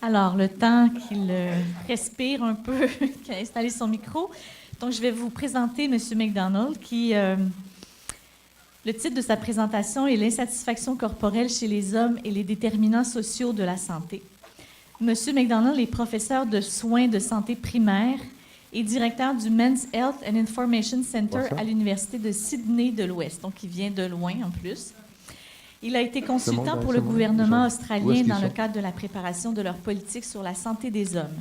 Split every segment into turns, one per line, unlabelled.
Alors, le temps qu'il respire un peu, qu'il a installé son micro. Donc, je vais vous présenter M. McDonald, qui, le titre de sa présentation est L'insatisfaction corporelle chez les hommes et les déterminants sociaux de la santé. M. McDonald est professeur de soins de santé primaire et directeur du Men's Health and Information Center à l'Université de Sydney de l'Ouest. Donc, il vient de loin en plus. Il a été consultant pour le gouvernement australien dans le cadre de la préparation de leur politique sur la santé des hommes.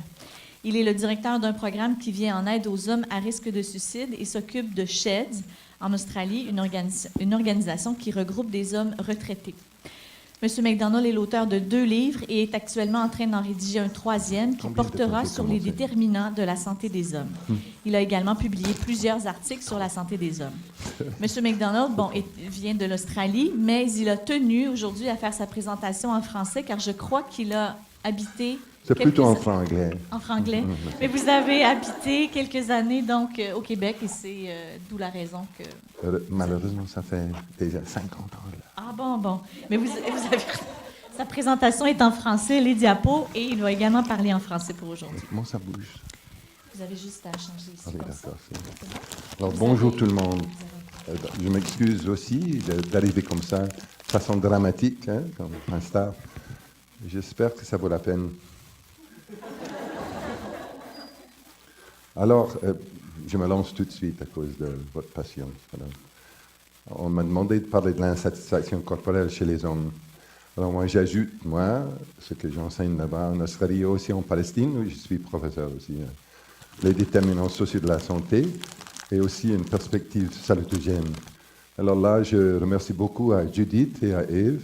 Il est le directeur d'un programme qui vient en aide aux hommes à risque de suicide et s'occupe de SHEDS en Australie, une organisation qui regroupe des hommes retraités. M. McDonald est l'auteur de 2 livres et est actuellement en train d'en rédiger un 3e qui portera sur les déterminants de la santé des hommes. Il a également publié plusieurs articles sur la santé des hommes. M. McDonald, vient de l'Australie, mais il a tenu aujourd'hui à faire sa présentation en français car je crois qu'il a habité...
C'est plutôt en franglais.
En franglais. Mais vous avez habité quelques années donc au Québec et c'est d'où la raison que...
Malheureusement, ça fait déjà 50 ans. Là.
Ah bon. Mais vous avez... Sa présentation est en français, les diapos, et il va également parler en français pour aujourd'hui.
Comment ça bouge?
Vous avez juste à changer ici.
Ah oui,
comme
d'accord.
ça.
Alors, bonjour tout le monde. Je m'excuse aussi d'arriver comme ça, de façon dramatique, hein, comme un star. J'espère que ça vaut la peine. Alors, je me lance tout de suite à cause de votre patience. Alors, on m'a demandé de parler de l'insatisfaction corporelle chez les hommes. Alors moi, j'ajoute, ce que j'enseigne là-bas en Australie et aussi en Palestine, où je suis professeur aussi, les déterminants sociaux de la santé et aussi une perspective salutogène. Alors là, je remercie beaucoup à Judith et à Eve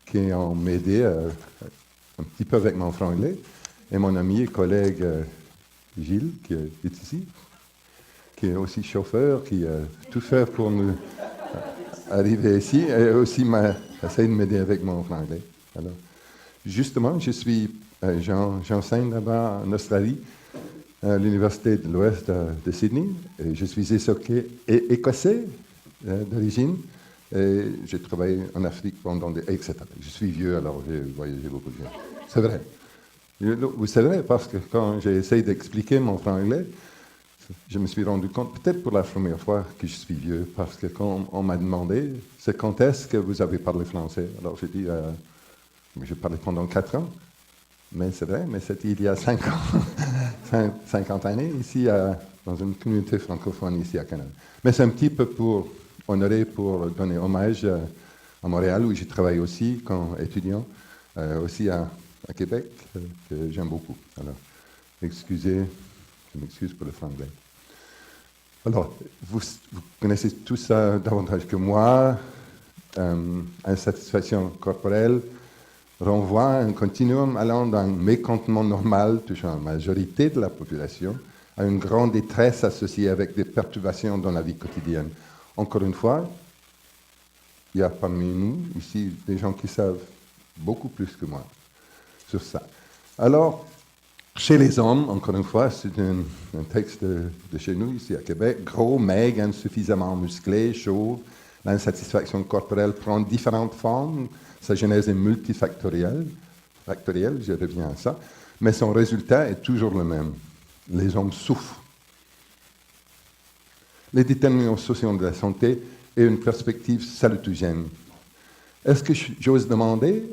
qui ont m'aidé un petit peu avec mon franglais, et mon ami et collègue Gilles, qui est ici, qui est aussi chauffeur, qui a tout fait pour nous arriver ici, et aussi m'a essayé de m'aider avec mon franglais. Alors, justement, j'enseigne là-bas en Australie, à l'Université de l'Ouest de Sydney, et je suis écossais d'origine, et j'ai travaillé en Afrique pendant etc. Je suis vieux, alors j'ai voyagé beaucoup. C'est vrai. Vous savez, parce que quand j'ai essayé d'expliquer mon franglais, je me suis rendu compte, peut-être pour la première fois, que je suis vieux, parce que quand on m'a demandé, c'est quand est-ce que vous avez parlé français? Alors j'ai dit, j'ai parlé pendant 4 ans, mais c'est vrai, mais c'était il y a 5 ans, 50 années, ici, dans une communauté francophone ici à Canada. Mais c'est un petit peu pour honorer, pour donner hommage à Montréal, où j'ai travaillé aussi, quand étudiant, aussi à Québec, que j'aime beaucoup. Alors, je m'excuse pour le franglais. Alors, vous connaissez tout ça davantage que moi. Insatisfaction corporelle renvoie à un continuum allant d'un mécontentement normal touchant la majorité de la population à une grande détresse associée avec des perturbations dans la vie quotidienne. Encore une fois, il y a parmi nous ici des gens qui savent beaucoup plus que moi sur ça. Alors, chez les hommes, encore une fois, c'est un texte de chez nous, ici à Québec, gros, maigre, insuffisamment musclé, chauve. L'insatisfaction corporelle prend différentes formes. Sa genèse est multifactorielle. Je reviens à ça. Mais son résultat est toujours le même. Les hommes souffrent. Les déterminants sociaux de la santé et une perspective salutogène. Est-ce que j'ose demander,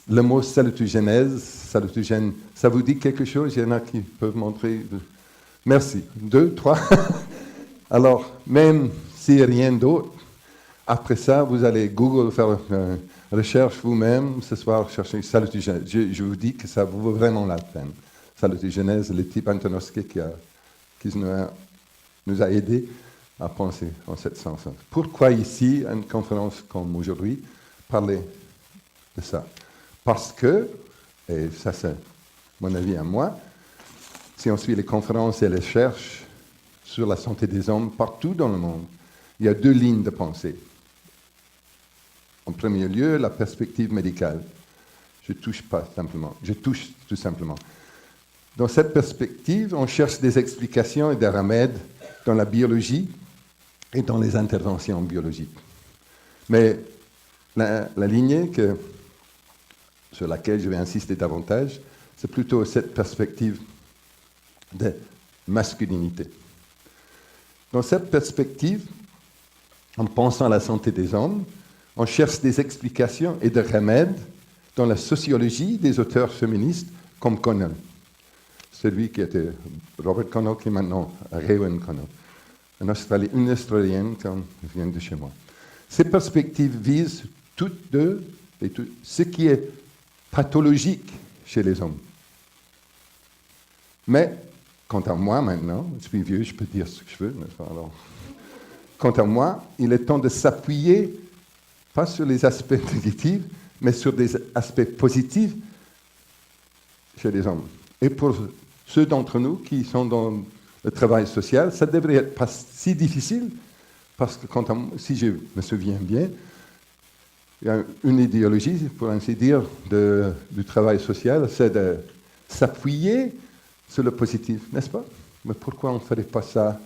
le mot salutogène, ça vous dit quelque chose? Il y en a qui peuvent montrer. Merci. 2, 3. Alors, même si rien d'autre, après ça, vous allez Google faire une recherche vous-même. Ce soir, chercher salutogène. Je vous dis que ça vaut vraiment la peine. Salutogène, le type Antonovsky qui nous a aidés à penser en ce sens. Pourquoi ici, à une conférence comme aujourd'hui, parler de ça? Parce que, et ça c'est mon avis à moi, si on suit les conférences et les recherches sur la santé des hommes partout dans le monde, il y a 2 lignes de pensée. En premier lieu, la perspective médicale. Je touche tout simplement. Dans cette perspective, on cherche des explications et des remèdes dans la biologie et dans les interventions biologiques. Mais la lignée que sur laquelle je vais insister davantage, c'est plutôt cette perspective de masculinité. Dans cette perspective, en pensant à la santé des hommes, on cherche des explications et des remèdes dans la sociologie des auteurs féministes comme Connell. Celui qui était Robert Connell, qui est maintenant Raewyn Connell, une Australienne qui vient de chez moi. Ces perspectives visent toutes deux ce qui est pathologique chez les hommes. Mais, quant à moi maintenant, je suis vieux, je peux dire ce que je veux, n'est-ce pas? Alors, quant à moi, il est temps de s'appuyer, pas sur les aspects négatifs, mais sur des aspects positifs chez les hommes. Et pour ceux d'entre nous qui sont dans le travail social, ça ne devrait être pas si difficile, parce que si je me souviens bien, il y a une idéologie, pour ainsi dire, du travail social, c'est de s'appuyer sur le positif, n'est-ce pas? Mais pourquoi on ne ferait pas ça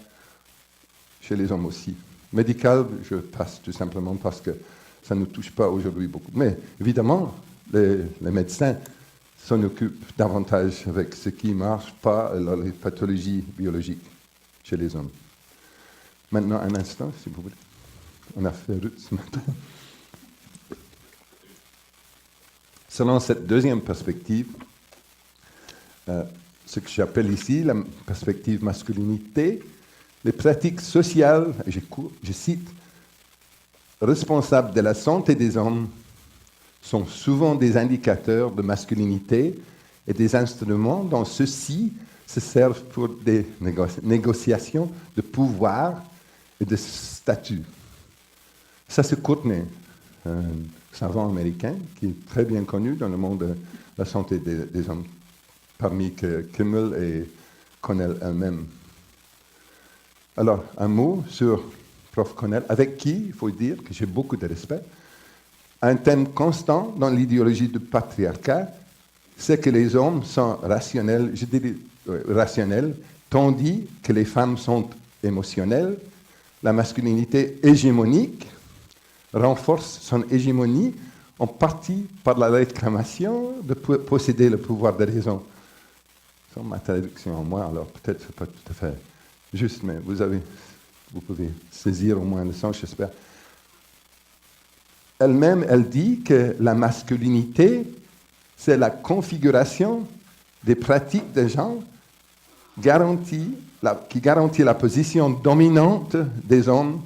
chez les hommes aussi? Médical, je passe tout simplement parce que ça ne nous touche pas aujourd'hui beaucoup. Mais évidemment, les médecins s'en occupent davantage avec ce qui ne marche pas, les pathologies biologiques chez les hommes. Maintenant, un instant, si vous voulez. On a fait Ruth ce matin. Selon cette deuxième perspective, ce que j'appelle ici la perspective masculinité, les pratiques sociales, je cite, responsables de la santé des hommes sont souvent des indicateurs de masculinité et des instruments dont ceux-ci se servent pour des négociations de pouvoir et de statut. Ça, c'est Courtney, un savant américain qui est très bien connu dans le monde de la santé des hommes, parmi Kimmel et Connell elle-même. Alors, un mot sur Prof. Connell, avec qui, il faut dire que j'ai beaucoup de respect. Un thème constant dans l'idéologie du patriarcat, c'est que les hommes sont rationnels, je dirais rationnels, tandis que les femmes sont émotionnelles. La masculinité hégémonique renforce son hégémonie en partie par la réclamation de posséder le pouvoir de raison. C'est ma traduction en moi, alors peut-être c'est pas tout à fait juste, mais vous pouvez saisir au moins le sens, j'espère. Elle-même, elle dit que la masculinité, c'est la configuration des pratiques de genre qui garantit la position dominante des hommes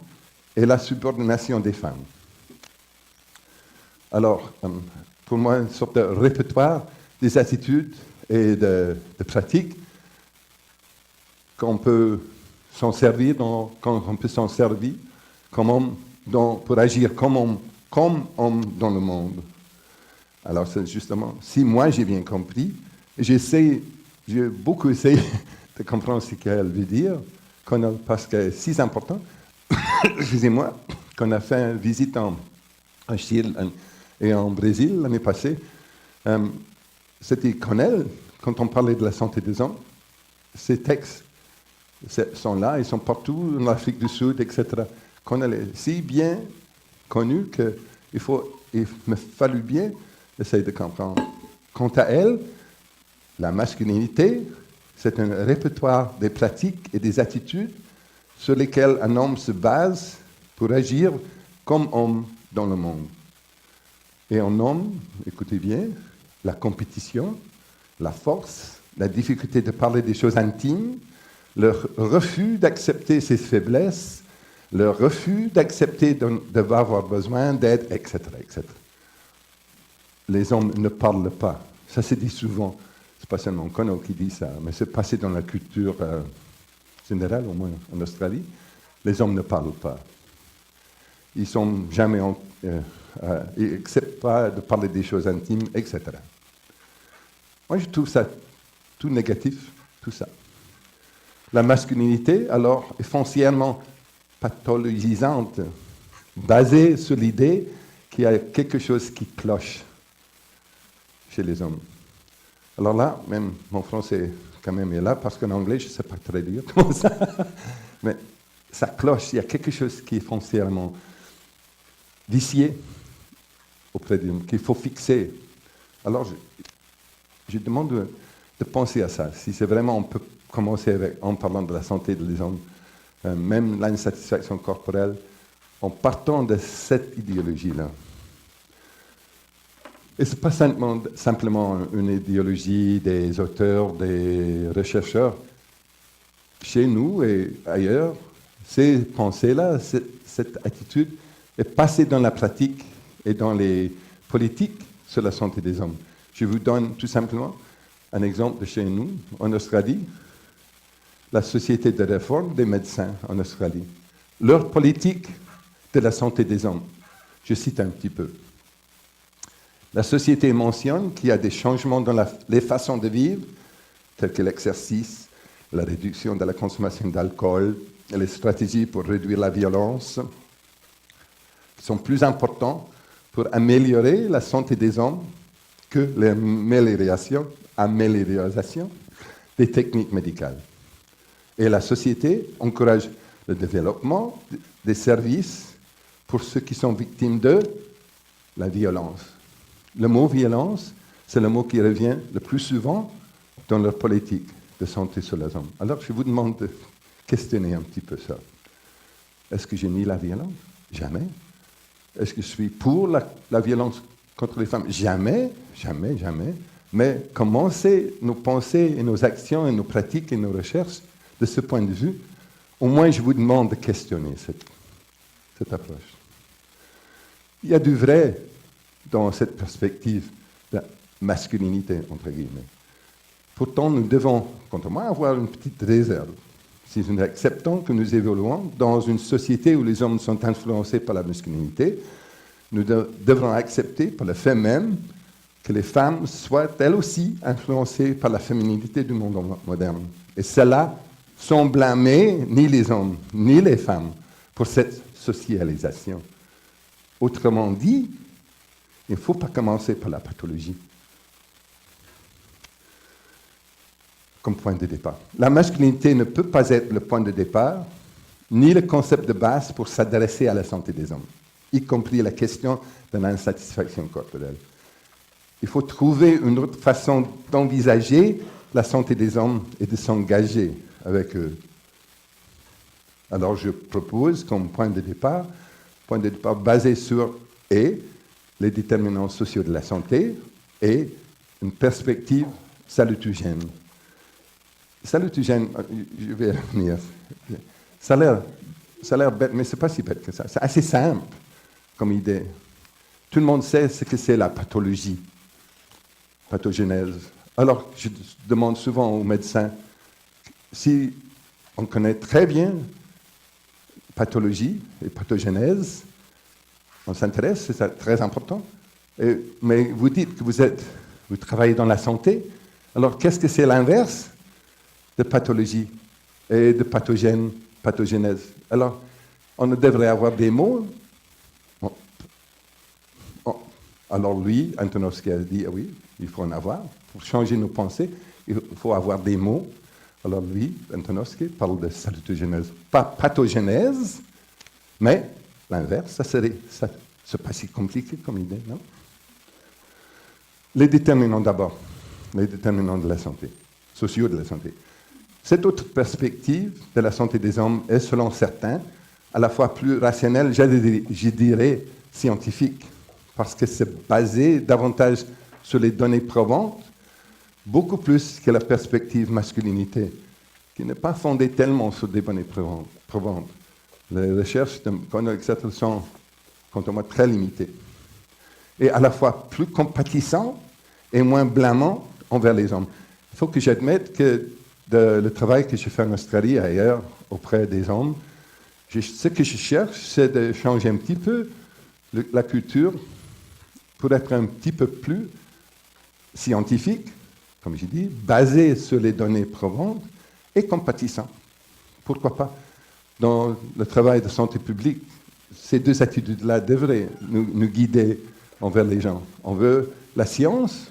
et la subordination des femmes. Alors, pour moi, une sorte de répertoire des attitudes et de pratiques qu'on peut s'en servir, comme homme pour agir comme homme dans le monde. Alors, c'est justement, si moi j'ai bien compris, j'ai beaucoup essayé de comprendre ce qu'elle veut dire, parce que c'est si important, excusez-moi, qu'on a fait une visite en Chine et en Brésil l'année passée. C'était Connell, quand on parlait de la santé des hommes, ces textes sont là, ils sont partout, en Afrique du Sud, etc. Connell est si bien connu qu'il me fallut bien essayer de comprendre. Quant à elle, la masculinité, c'est un répertoire des pratiques et des attitudes sur lesquelles un homme se base pour agir comme homme dans le monde. Et en homme, écoutez bien, la compétition, la force, la difficulté de parler des choses intimes, le refus d'accepter ses faiblesses, le refus d'accepter d'avoir besoin d'aide, etc., etc. Les hommes ne parlent pas. Ça se dit souvent. C'est pas seulement Connell qui dit ça, mais c'est passé dans la culture générale, au moins en Australie. Les hommes ne parlent pas. Ils sont jamais, ils n'acceptent pas de parler des choses intimes, etc. Moi, je trouve ça tout négatif, tout ça. La masculinité, alors, est foncièrement pathologisante, basée sur l'idée qu'il y a quelque chose qui cloche chez les hommes. Alors là, même mon français quand même est là, parce qu'en anglais, je ne sais pas très dire comme ça. Mais ça cloche, il y a quelque chose qui est foncièrement vicié auprès d'eux, qu'il faut fixer. Alors, je demande de penser à ça. Si c'est vraiment, on peut commencer en parlant de la santé des hommes, même l'insatisfaction corporelle, en partant de cette idéologie-là. Et ce n'est pas simplement une idéologie des auteurs, des chercheurs. Chez nous et ailleurs, ces pensées-là, cette attitude est passée dans la pratique et dans les politiques sur la santé des hommes. Je vous donne tout simplement un exemple de chez nous, en Australie, la Société de réforme des médecins en Australie. Leur politique de la santé des hommes, je cite un petit peu. La société mentionne qu'il y a des changements dans les façons de vivre, tels que l'exercice, la réduction de la consommation d'alcool et les stratégies pour réduire la violence, qui sont plus importants pour améliorer la santé des hommes que l'amélioration des techniques médicales. Et la société encourage le développement des services pour ceux qui sont victimes de la violence. Le mot violence, c'est le mot qui revient le plus souvent dans leur politique de santé sur les hommes. Alors, je vous demande de questionner un petit peu ça. Est-ce que je nie la violence? Jamais. Est-ce que je suis pour la violence contre les femmes? Jamais, jamais, jamais. Mais commencer nos pensées et nos actions et nos pratiques et nos recherches de ce point de vue, au moins je vous demande de questionner cette approche. Il y a du vrai dans cette perspective de masculinité, entre guillemets. Pourtant, nous devons, quant à moi, avoir une petite réserve. Si nous acceptons que nous évoluons dans une société où les hommes sont influencés par la masculinité, nous devrons accepter, par le fait même, que les femmes soient elles aussi influencées par la féminité du monde moderne. Et cela sans blâmer ni les hommes, ni les femmes pour cette socialisation. Autrement dit, il ne faut pas commencer par la pathologie comme point de départ. La masculinité ne peut pas être le point de départ, ni le concept de base pour s'adresser à la santé des hommes, y compris la question de l'insatisfaction corporelle. Il faut trouver une autre façon d'envisager la santé des hommes et de s'engager avec eux. Alors je propose comme point de départ basé sur les déterminants sociaux de la santé et une perspective salutogène. Salutogène, je vais revenir. Ça a l'air bête, mais ce n'est pas si bête que ça. C'est assez simple comme idée. Tout le monde sait ce que c'est la pathologie, pathogénèse. Alors, je demande souvent aux médecins, si on connaît très bien pathologie et pathogénèse, on s'intéresse, c'est très important. Mais vous dites que vous travaillez dans la santé, alors qu'est-ce que c'est l'inverse de pathologie et de pathogénèse? Alors, on devrait avoir des mots. Alors lui, Antonovsky a dit, oui, il faut en avoir. Pour changer nos pensées, il faut avoir des mots. Alors lui, Antonovsky, parle de salutogénèse. Pas pathogénèse, mais l'inverse, c'est pas si compliqué comme idée, non? Les déterminants d'abord, les déterminants de la santé, sociaux de la santé. Cette autre perspective de la santé des hommes est, selon certains, à la fois plus rationnelle, je dirais scientifique, parce que c'est basé davantage sur les données probantes, beaucoup plus que la perspective masculinité, qui n'est pas fondée tellement sur des données probantes. Les recherches de Conner-Exeter sont, quant à moi, très limitées. Et à la fois plus compatissant et moins blâmant envers les hommes. Il faut que j'admette que le travail que je fais en Australie et ailleurs auprès des hommes, ce que je cherche, c'est de changer un petit peu la culture pour être un petit peu plus scientifique, comme j'ai dit, basé sur les données probantes et compatissant. Pourquoi pas? Dans le travail de santé publique, ces deux attitudes-là devraient nous guider envers les gens. On veut la science,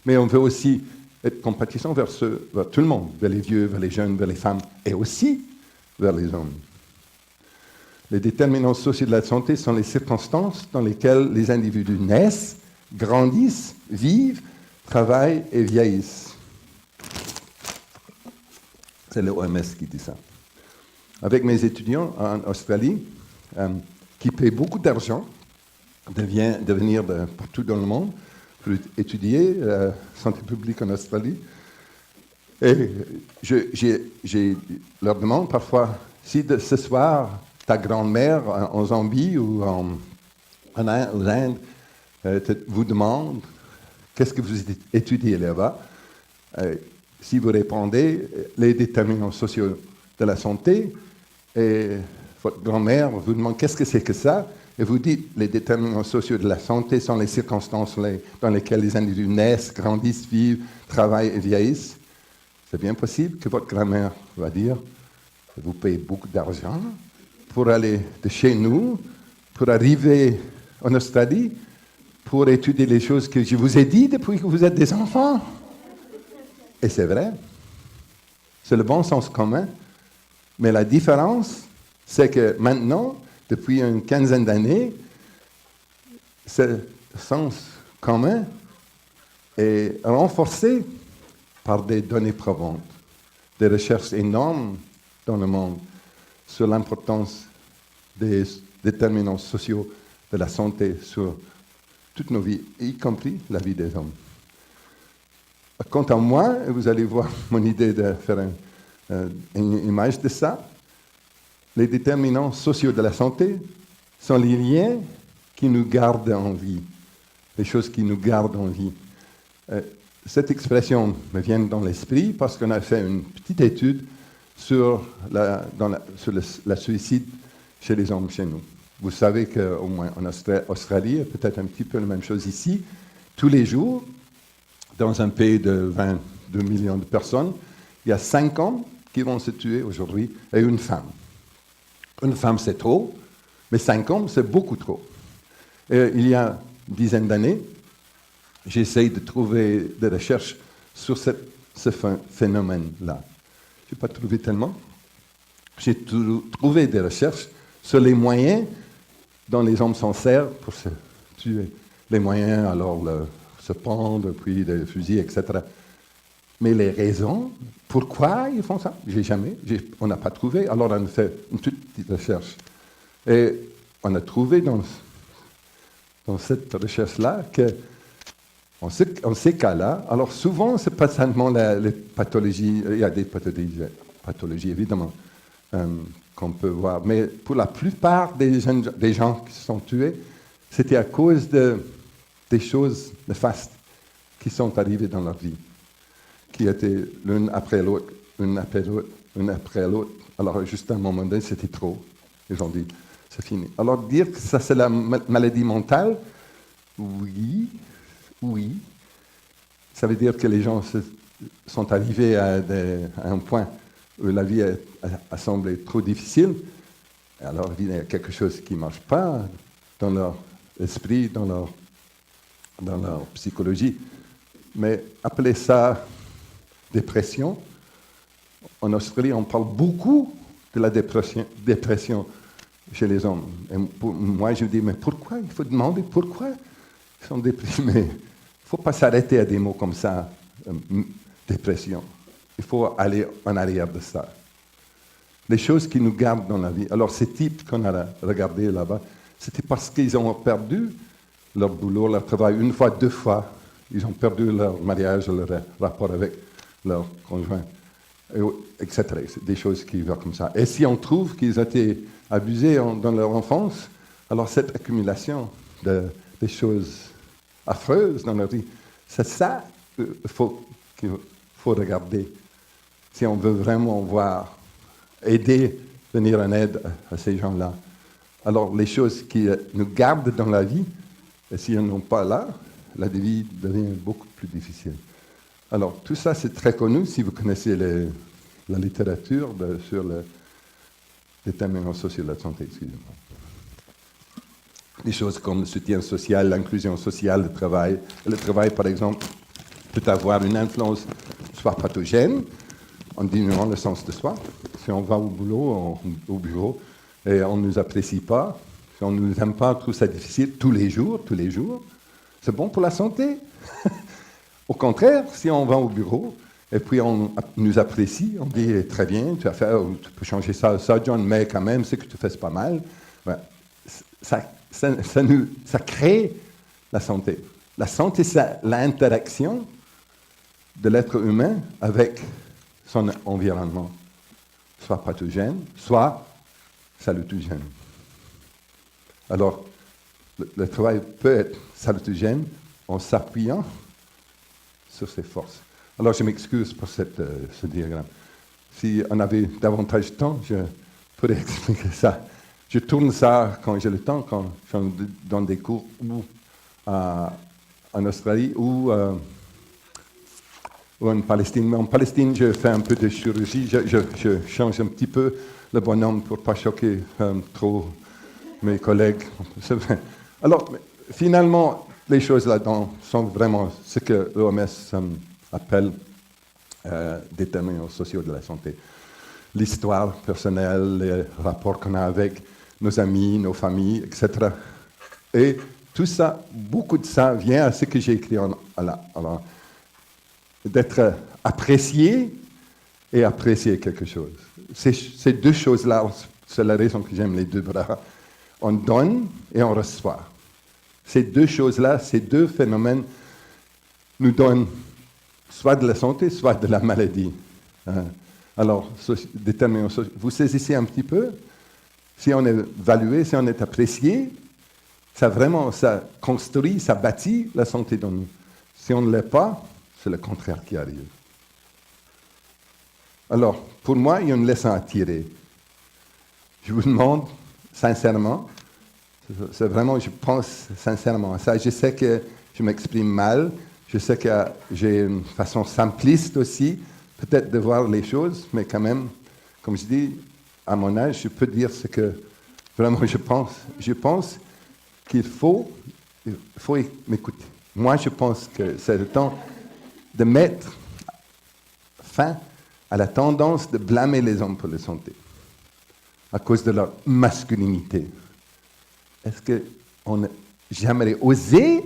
mais on veut aussi être compatissant vers tout le monde, vers les vieux, vers les jeunes, vers les femmes, et aussi vers les hommes. Les déterminants sociaux de la santé sont les circonstances dans lesquelles les individus naissent grandissent, vivent, travaillent et vieillissent. C'est l'OMS qui dit ça. Avec mes étudiants en Australie, qui paient beaucoup d'argent de venir de partout dans le monde pour étudier la santé publique en Australie, et je leur demande parfois, si ce soir, ta grand-mère en Zambie ou aux Indes vous demande qu'est-ce que vous étudiez là-bas, si vous répondez les déterminants sociaux de la santé, et votre grand-mère vous demande qu'est-ce que c'est que ça, et vous dites les déterminants sociaux de la santé sont les circonstances dans lesquelles les individus naissent, grandissent, vivent, travaillent et vieillissent, c'est bien possible que votre grand-mère va dire vous payez beaucoup d'argent pour aller de chez nous, pour arriver en Australie, pour étudier les choses que je vous ai dites depuis que vous êtes des enfants. Et c'est vrai. C'est le bon sens commun. Mais la différence, c'est que maintenant, depuis une quinzaine d'années, ce sens commun est renforcé par des données probantes, des recherches énormes dans le monde sur l'importance des déterminants sociaux de la santé sur toutes nos vies, y compris la vie des hommes. Quant à moi, vous allez voir mon idée de faire une image de ça, les déterminants sociaux de la santé sont les liens qui nous gardent en vie, les choses qui nous gardent en vie. Cette expression me vient dans l'esprit parce qu'on a fait une petite étude sur le suicide chez les hommes chez nous. Vous savez qu'au moins en Australie, peut-être un petit peu la même chose ici, tous les jours, dans un pays de 22 millions de personnes, il y a 5 hommes qui vont se tuer aujourd'hui et une femme. Une femme, c'est trop, mais 5 hommes, c'est beaucoup trop. Et il y a une dizaine d'années, j'essaye de trouver des recherches sur ce phénomène-là. Je n'ai pas trouvé tellement. J'ai trouvé des recherches sur les moyens dont les hommes s'en servent pour se tuer. Les moyens, alors, se pendre, puis des fusils, etc. Mais les raisons, pourquoi ils font ça, on n'a pas trouvé. Alors on a fait une toute petite recherche. Et on a trouvé dans cette recherche-là que en ces cas-là, alors souvent, ce n'est pas seulement les pathologies, il y a des pathologies évidemment, qu'on peut voir, mais pour la plupart des gens qui se sont tués, c'était à cause des choses néfastes qui sont arrivées dans leur vie, qui étaient l'une après l'autre, une après l'autre, une après l'autre. Alors, juste à un moment donné, c'était trop. Ils ont dit, c'est fini. Alors, dire que ça, c'est la maladie mentale, oui. Ça veut dire que les gens sont arrivés à un point où la vie a semblé trop difficile. Et alors, il y a quelque chose qui ne marche pas dans leur esprit, dans leur psychologie. Mais appelez ça dépression. En Australie, on parle beaucoup de la dépression chez les hommes. Et moi, je dis, mais pourquoi? Il faut demander pourquoi ils sont déprimés. Il ne faut pas s'arrêter à des mots comme ça, dépression. Il faut aller en arrière de ça. Les choses qui nous gardent dans la vie. Alors, ces types qu'on a regardés là-bas, c'était parce qu'ils ont perdu leur boulot, leur travail, une fois, 2 fois. Ils ont perdu leur mariage, leur rapport avec leur conjoint, etc. C'est des choses qui vont comme ça. Et si on trouve qu'ils ont été abusés dans leur enfance, alors cette accumulation des choses affreuses dans leur vie, c'est ça qu'il faut regarder. Si on veut vraiment venir en aide à ces gens-là. Alors, les choses qui nous gardent dans la vie, et si elles n'ont pas là, la vie devient beaucoup plus difficile. Alors, tout ça, c'est très connu si vous connaissez la littérature sur les déterminants sociaux de la santé. Excusez-moi. Des choses comme le soutien social, l'inclusion sociale, le travail. Le travail, par exemple, peut avoir une influence soit pathogène, en diminuant le sens de soi. Si on va au boulot, au bureau, et on ne nous apprécie pas, si on ne nous aime pas, on trouve ça difficile tous les jours, c'est bon pour la santé. Au contraire, si on va au bureau et puis on nous apprécie, on dit très bien, tu peux changer ça, John, mais quand même, ce que tu fais, c'est pas mal. Ouais. Ça crée la santé. La santé, c'est l'interaction de l'être humain avec son environnement, soit pathogène, soit salutogène. Alors, le travail peut être salutogène en s'appuyant sur ses forces. Alors, je m'excuse pour ce diagramme. Si on avait davantage de temps, je pourrais expliquer ça. Je tourne ça quand j'ai le temps, quand je suis dans des cours ou en Australie ou en Palestine. Mais en Palestine, je fais un peu de chirurgie. Je change un petit peu le bonhomme pour ne pas choquer trop mes collègues. Alors, finalement, les choses là-dedans sont vraiment ce que l'OMS appelle déterminants sociaux de la santé. L'histoire personnelle, les rapports qu'on a avec nos amis, nos familles, etc. Et tout ça, beaucoup de ça vient à ce que j'ai écrit alors, d'être apprécié et apprécier quelque chose. Ces deux choses-là, c'est la raison que j'aime les deux bras. On donne et on reçoit. Ces deux choses-là, ces deux phénomènes nous donnent soit de la santé, soit de la maladie. Alors, déterminant, vous saisissez un petit peu, si on est évalué, si on est apprécié, ça construit, ça bâtit la santé dans nous. Si on ne l'est pas, c'est le contraire qui arrive. Alors, pour moi, il y a une leçon à tirer. Je vous demande, sincèrement, c'est vraiment, je pense sincèrement à ça. Je sais que je m'exprime mal, je sais que j'ai une façon simpliste aussi, peut-être de voir les choses, mais quand même, comme je dis, à mon âge, je peux dire ce que vraiment je pense. Je pense qu'il faut m'écouter. Moi, je pense que c'est le temps de mettre fin à la tendance de blâmer les hommes pour la santé, à cause de leur masculinité. Est-ce qu'on n'a jamais osé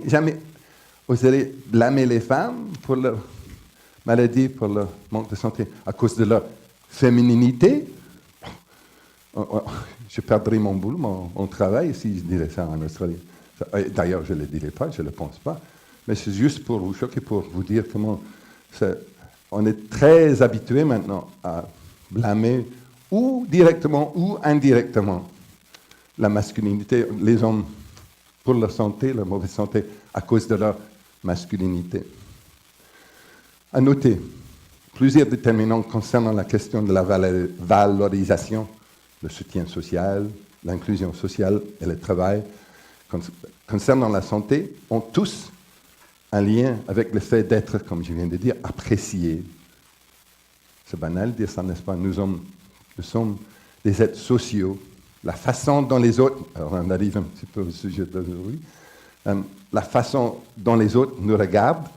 blâmer les femmes pour leur maladie, pour leur manque de santé, à cause de leur fémininité? Je perdrais mon boulot, mon travail, si je dirais ça en Australie. D'ailleurs, je ne le dirais pas, je ne le pense pas. Mais c'est juste pour vous choquer, pour vous dire comment on est très habitué maintenant à blâmer ou directement ou indirectement la masculinité, les hommes pour leur santé, leur mauvaise santé, à cause de leur masculinité. À noter, plusieurs déterminants concernant la question de la valorisation, le soutien social, l'inclusion sociale et le travail, concernant la santé, ont tous un lien avec le fait d'être, comme je viens de dire, apprécié. C'est banal de dire ça, n'est-ce pas? Nous sommes des êtres sociaux. La façon dont les autres, alors on arrive un petit peu au sujet d'aujourd'hui, la façon dont les autres nous regardent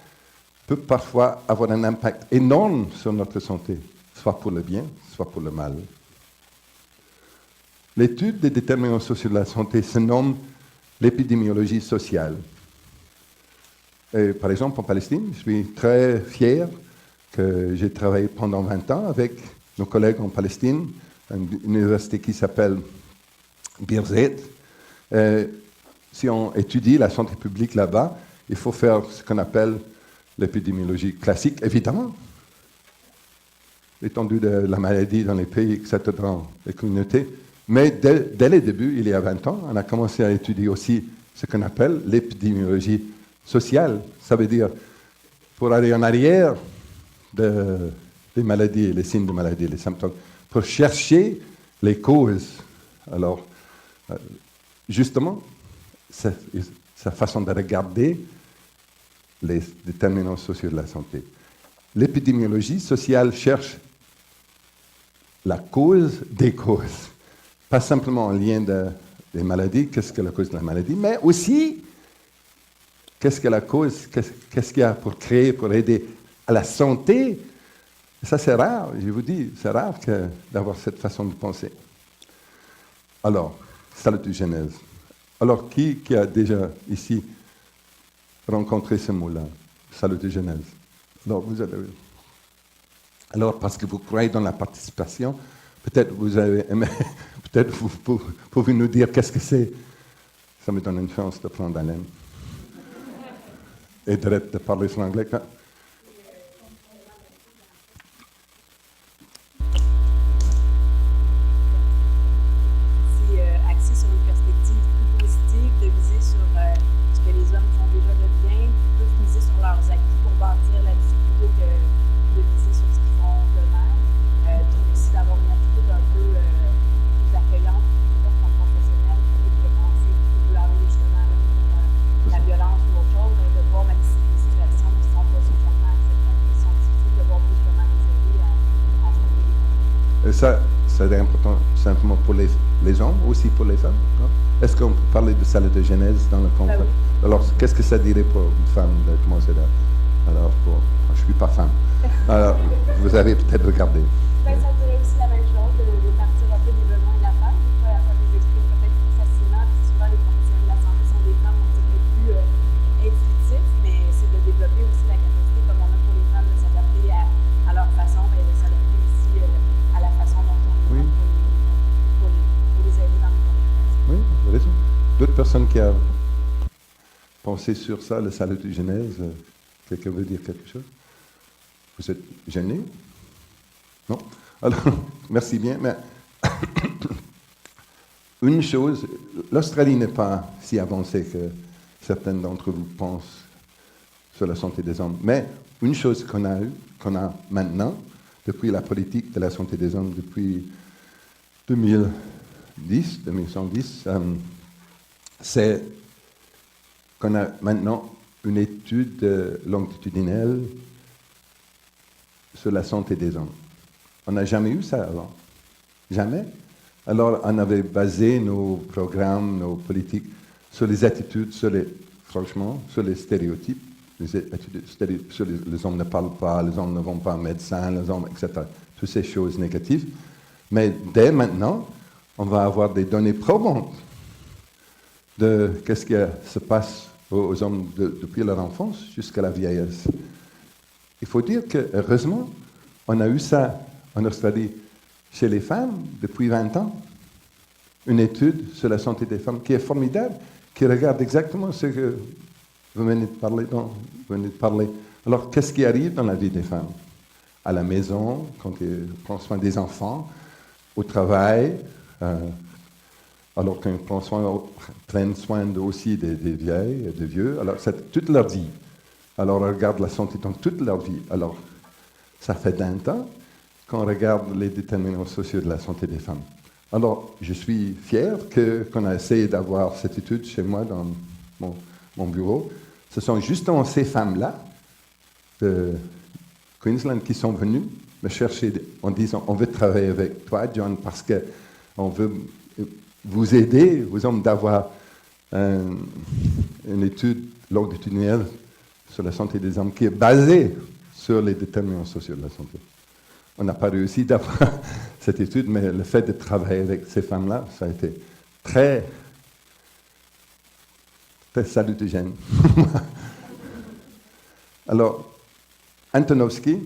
peut parfois avoir un impact énorme sur notre santé, soit pour le bien, soit pour le mal. L'étude des déterminants sociaux de la santé se nomme l'épidémiologie sociale. Et par exemple, en Palestine, je suis très fier que j'ai travaillé pendant 20 ans avec nos collègues en Palestine, une université qui s'appelle Birzeit. Si on étudie la santé publique là-bas, il faut faire ce qu'on appelle l'épidémiologie classique, évidemment. L'étendue de la maladie dans les pays, etc., dans les communautés. Mais dès le début, il y a 20 ans, on a commencé à étudier aussi ce qu'on appelle l'épidémiologie sociale. Ça veut dire, pour aller en arrière des maladies, les signes de maladie, les symptômes, pour chercher les causes. Alors, justement, sa façon de regarder les déterminants sociaux de la santé. L'épidémiologie sociale cherche la cause des causes. Pas simplement en lien des maladies, qu'est-ce que la cause de la maladie, mais aussi qu'est-ce que la cause, qu'est-ce qu'il y a pour créer, pour aider à la santé. Ça, c'est rare, je vous dis, c'est rare d'avoir cette façon de penser. Alors, salutogénèse. Alors, qui a déjà ici rencontré ce mot-là, salutogenèse. Alors, parce que vous croyez dans la participation, peut-être vous avez aimé, peut-être vous pouvez nous dire qu'est-ce que c'est. Ça me donne une chance de prendre haleine. Et de parler franglais.
Axé sur une perspective plus positive, de miser sur ce que les hommes font déjà de bien, plus miser sur leurs acquis pour bâtir là-dessus plutôt que de miser sur ce qu'ils font de mal. Puis aussi d'avoir une attitude un peu plus accueillante, peut-être comme professionnelle, plutôt que de penser que blâmer justement la violence ou autre chose, de voir même si c'est des situations qui ne sont pas socialement acceptables, qui sont difficiles, de voir plus comment les aider à se trouver des compromis.
Et ça, c'est important simplement pour les hommes, aussi pour les femmes. Est-ce qu'on peut parler de salutogenèse dans le conflit? Oui. Alors, qu'est-ce que ça dirait pour une femme de commencer là? Alors, je ne suis pas femme. Alors, vous avez peut-être regardé.
Ben, ça dirait aussi la même chose, de partir un peu des besoins de la femme. Des fois, la femme les exprime peut-être plus facilement, puis souvent les professionnels de la santé sont des femmes un petit peu plus intuitifs, mais c'est de développer aussi la capacité, comme on a pour les femmes, de s'adapter à leur façon, mais de s'adapter aussi à la façon dont on est pour les aider dans les communications.
Oui, vous avez raison. D'autres personnes qui ont pensé sur ça, le salutogenèse, quelqu'un veut dire quelque chose? Vous êtes gêné? Non? Alors, merci bien, mais une chose, l'Australie n'est pas si avancée que certains d'entre vous pensent sur la santé des hommes, mais une chose qu'on a maintenant, depuis la politique de la santé des hommes, depuis 2110, c'est qu'on a maintenant une étude longitudinale sur la santé des hommes. On n'a jamais eu ça avant. Jamais. Alors, on avait basé nos programmes, nos politiques sur les attitudes, franchement, sur les stéréotypes. Les hommes ne parlent pas, les hommes ne vont pas au médecin, les hommes, etc. Toutes ces choses négatives. Mais dès maintenant, on va avoir des données probantes de qu'est-ce qui se passe aux hommes depuis leur enfance jusqu'à la vieillesse. Il faut dire que, heureusement, on a eu ça en Australie chez les femmes depuis 20 ans. Une étude sur la santé des femmes qui est formidable, qui regarde exactement ce que vous venez de parler. Alors, qu'est-ce qui arrive dans la vie des femmes? À la maison, quand elles prennent soin des enfants, au travail, alors qu'elles prennent soin aussi des vieilles, des vieux. Alors, c'est toute leur vie. Alors, on regarde la santé dans toute leur vie. Alors, ça fait 20 ans qu'on regarde les déterminants sociaux de la santé des femmes. Alors, je suis fier qu'on a essayé d'avoir cette étude chez moi dans mon bureau. Ce sont justement ces femmes-là de Queensland qui sont venues me chercher en disant « On veut travailler avec toi, John, parce qu'on veut vous aider, vous hommes, d'avoir une étude longitudinale sur la santé des hommes qui est basée sur les déterminants sociaux de la santé. » On n'a pas réussi d'avoir cette étude, mais le fait de travailler avec ces femmes-là, ça a été très salutogène. Alors, Antonovsky,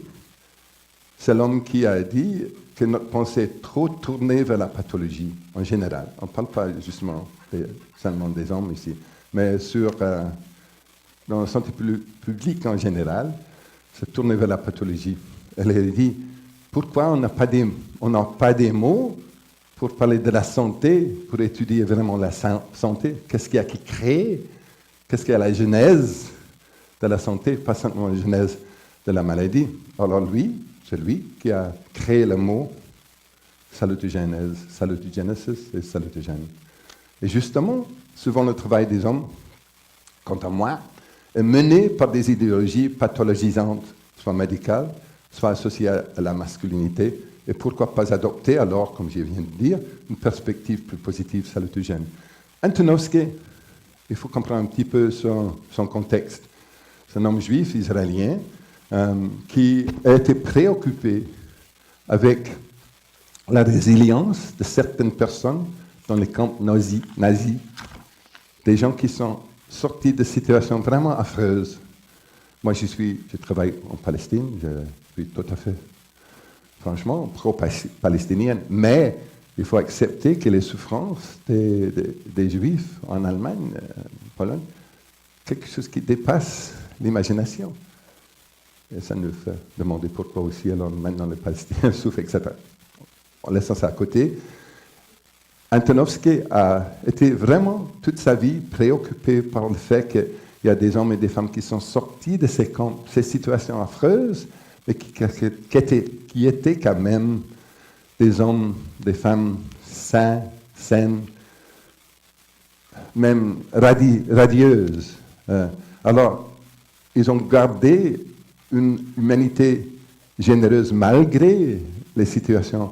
c'est l'homme qui a dit que notre pensée est trop tournée vers la pathologie en général. On ne parle pas justement seulement des hommes ici, mais dans la santé publique en général, c'est tourné vers la pathologie. Elle a dit, pourquoi on n'a pas des mots pour parler de la santé, pour étudier vraiment la santé? Qu'est-ce qu'il y a qui crée? Qu'est-ce qu'il y a la genèse de la santé, pas seulement la genèse de la maladie? Alors c'est lui qui a créé le mot salutogenèse, salutogenesis et salutogène. Et justement, souvent le travail des hommes, quant à moi, est mené par des idéologies pathologisantes, soit médicales, soit associées à la masculinité, et pourquoi pas adopter alors, comme je viens de dire, une perspective plus positive salutogène. Antonovsky, il faut comprendre un petit peu son contexte. C'est un homme juif israélien qui a été préoccupé avec la résilience de certaines personnes dans les camps nazis, des gens qui sont sortis de situations vraiment affreuses. Moi, je travaille en Palestine, je suis tout à fait, franchement, pro-palestinienne, mais il faut accepter que les souffrances des Juifs en Allemagne, en Pologne, quelque chose qui dépasse l'imagination. Et ça nous fait demander pourquoi aussi, alors maintenant les Palestiniens souffrent, etc. En laissant ça à côté, Antonovsky a été vraiment toute sa vie préoccupé par le fait qu'il y a des hommes et des femmes qui sont sortis de ces camps, ces situations affreuses, mais qui étaient quand même des hommes, des femmes sains, saines, même radieuses. Alors, ils ont gardé une humanité généreuse malgré les situations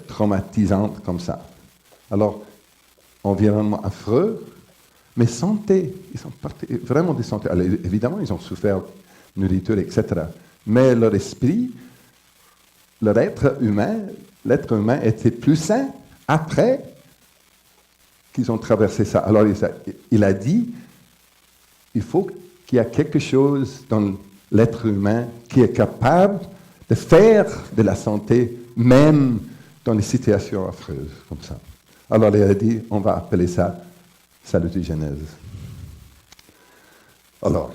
traumatisantes comme ça. Alors, environnement affreux, mais santé, ils sont vraiment des santé. Alors, évidemment, ils ont souffert nourriture, etc. Mais leur esprit, l'être humain était plus sain après qu'ils ont traversé ça. Alors, il a dit, il faut qu'il y ait quelque chose dans l'être humain qui est capable de faire de la santé, même dans les situations affreuses comme ça. Alors il a dit, on va appeler ça salutogenèse. Alors,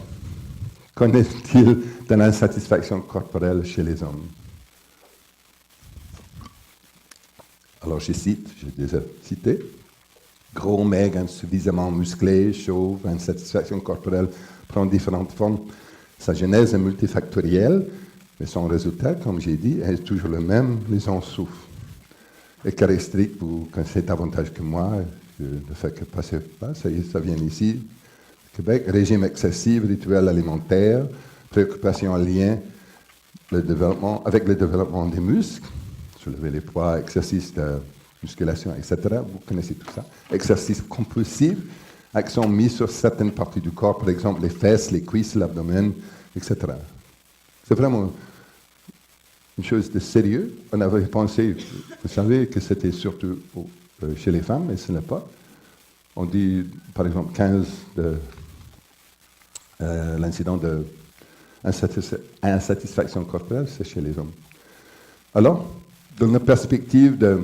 qu'en est-il de l'insatisfaction corporelle chez les hommes? Alors j'ai déjà cité, gros, maigre, insuffisamment musclé, chauve, insatisfaction corporelle prend différentes formes. Sa genèse est multifactorielle, mais son résultat, comme j'ai dit, est toujours le même, les gens souffrent. Et caractéristique, vous connaissez davantage que moi, le fait que passez pas, ça vient ici, Québec, régime excessif, rituel alimentaire, préoccupation en lien avec le développement des muscles, soulever les poids, exercice de musculation, etc. Vous connaissez tout ça. Exercice compulsif, accent mis sur certaines parties du corps, par exemple les fesses, les cuisses, l'abdomen, etc. C'est vraiment une chose de sérieux. On avait pensé, vous savez, que c'était surtout chez les femmes, mais ce n'est pas. On dit, par exemple, 15 de l'incident de insatisfaction corporelle, c'est chez les hommes. Alors, dans la perspective de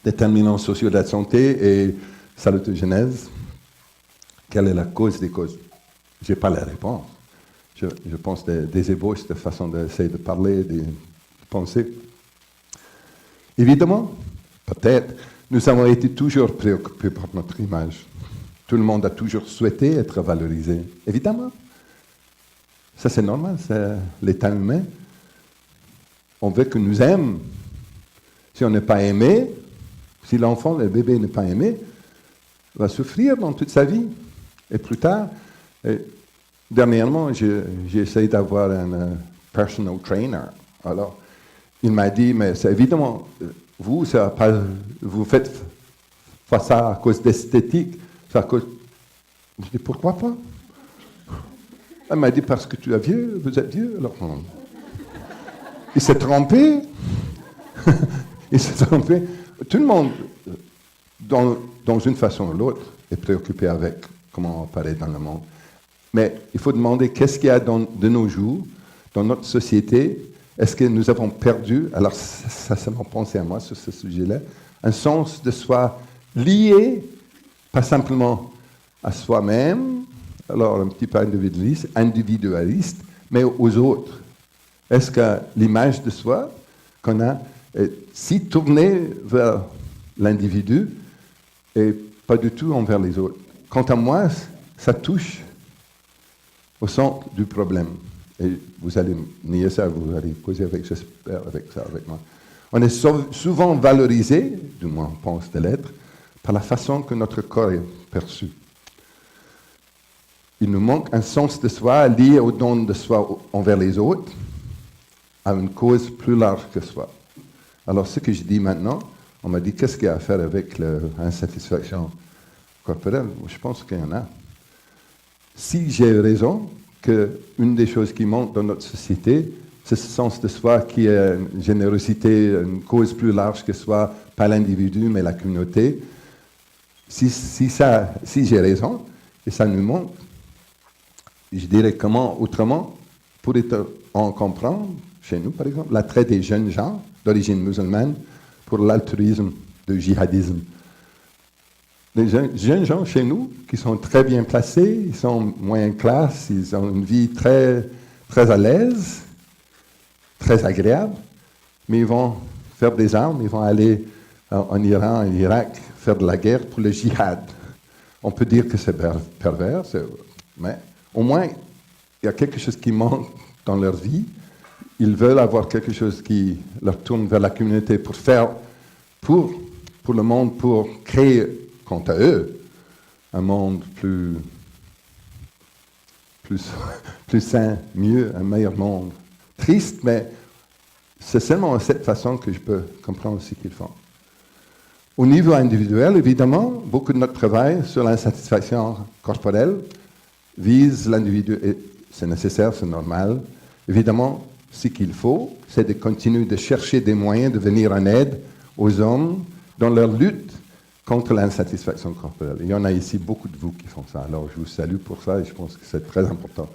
déterminants sociaux de la santé et salutogenèse, quelle est la cause des causes? Je n'ai pas la réponse. Je pense des ébauches de façon d'essayer de parler, de penser. Évidemment, peut-être, nous avons été toujours préoccupés par notre image. Tout le monde a toujours souhaité être valorisé. Évidemment. Ça, c'est normal, c'est l'état humain. On veut qu'on nous aime. Si on n'est pas aimé, si l'enfant, le bébé n'est pas aimé, il va souffrir dans toute sa vie. Et plus tard, dernièrement, j'ai essayé d'avoir un personal trainer. Alors, il m'a dit, mais c'est évidemment, vous faites ça à cause d'esthétique. C'est à cause... Je dis, pourquoi pas? Elle m'a dit, parce que tu es vieux, vous êtes vieux. Alors, il s'est trompé. Il s'est trompé. Tout le monde, dans une façon ou l'autre, est préoccupé avec comment on apparaît dans le monde. Mais il faut demander qu'est-ce qu'il y a de nos jours, dans notre société. Est-ce que nous avons perdu, alors ça m'a pensé à moi sur ce sujet-là, un sens de soi lié, pas simplement à soi-même, alors un petit peu individualiste, mais aux autres. Est-ce que l'image de soi qu'on a est si tournée vers l'individu et pas du tout envers les autres? Quant à moi, ça touche au centre du problème. Et vous allez nier ça, vous allez causer j'espère, avec moi. On est souvent valorisé, du moins on pense de l'être, par la façon que notre corps est perçu. Il nous manque un sens de soi lié au don de soi envers les autres, à une cause plus large que soi. Alors ce que je dis maintenant, on m'a dit qu'est-ce qu'il y a à faire avec l'insatisfaction corporelle? Je pense qu'il y en a. Si j'ai raison, qu'une des choses qui manque dans notre société, c'est ce sens de soi qui est une générosité, une cause plus large que soi, pas l'individu, mais la communauté. Si j'ai raison, Et ça nous montre, je dirais comment autrement, pourrait-on comprendre, chez nous par exemple, l'attrait des jeunes gens d'origine musulmane pour l'altruisme, le djihadisme. Les jeunes gens chez nous, qui sont très bien placés, ils sont moyenne classe, ils ont une vie très, très à l'aise, très agréable, mais ils vont faire des armes, ils vont aller en Iran, en Irak, faire de la guerre pour le djihad. On peut dire que c'est pervers, mais au moins, il y a quelque chose qui manque dans leur vie. Ils veulent avoir quelque chose qui leur tourne vers la communauté pour faire, pour le monde, pour créer, quant à eux, un monde plus sain, mieux, un meilleur monde. Triste, mais c'est seulement de cette façon que je peux comprendre ce qu'ils font. Au niveau individuel, évidemment, beaucoup de notre travail sur l'insatisfaction corporelle vise l'individu, et c'est nécessaire, c'est normal. Évidemment, ce qu'il faut, c'est de continuer de chercher des moyens de venir en aide aux hommes dans leur lutte contre l'insatisfaction corporelle. Il y en a ici beaucoup de vous qui font ça, alors je vous salue pour ça et je pense que c'est très important.